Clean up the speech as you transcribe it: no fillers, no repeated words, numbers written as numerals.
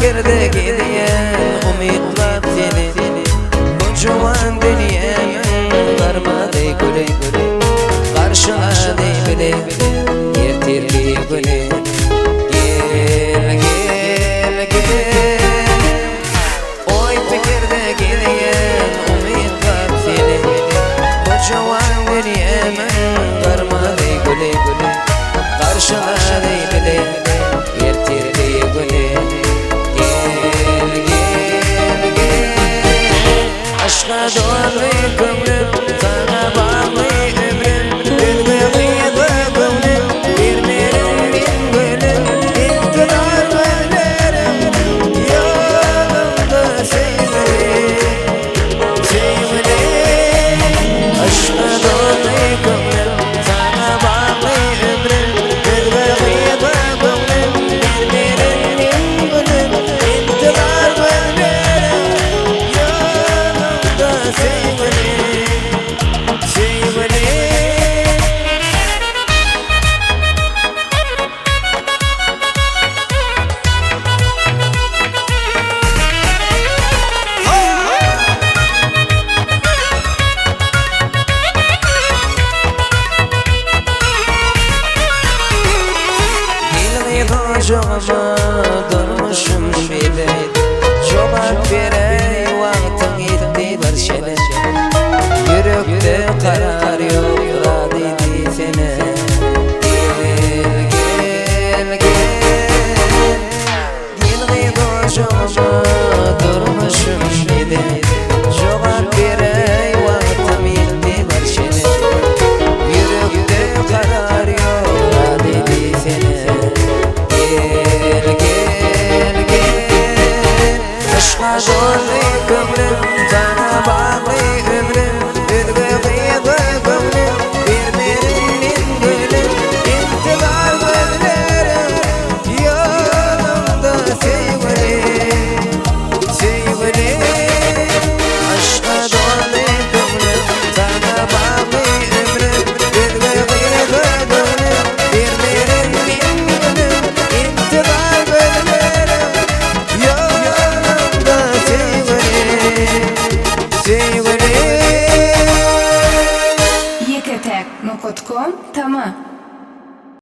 fikirde gidiyen umutlar seni. Bu çoğan dünyanın varmadı gülü, karşıladı bile yetirli gülü. Gel gel gel, oy fikirde gidiyen umutlar seni. Bu çoğan dünyanın varmadı gülü, karşıladı bile yetirli gülü. Aşka doğru gönlüm, sana bağlı ömrüm. Ülgüğüydü gönlüm, birmerim bin gönlüm. İktidar veririm, yanımda sevgilim, sevgilim. Aşka doğru gönlüm, sana bağlı ömrüm. Ülgüğüydü gönlüm, birmerim bin gönlüm. İktidar veririm, Joğama durmuşum bile, cevap verey vaktin gitti bir şene. Yürekte karar yok radidi sene. Gel gel gel, gel joğama durmuşum bile, cevap verey vaktin gitti bir şene. Yürekte karar yok radidi sene. Aşka zorlu gönlüm, sana bağlı ömrüm. Ülgüğüydü gönlüm, birmerim bin gönlüm. İktidar veririm, yanımda sevgilim, sevgilim. Aşka zorlu gönlüm, sana bağlı ömrüm. Ülgüğüydü gönlüm, birmerim bin gönlüm. İktidar veririm, yanımda Yeketek.com tamam.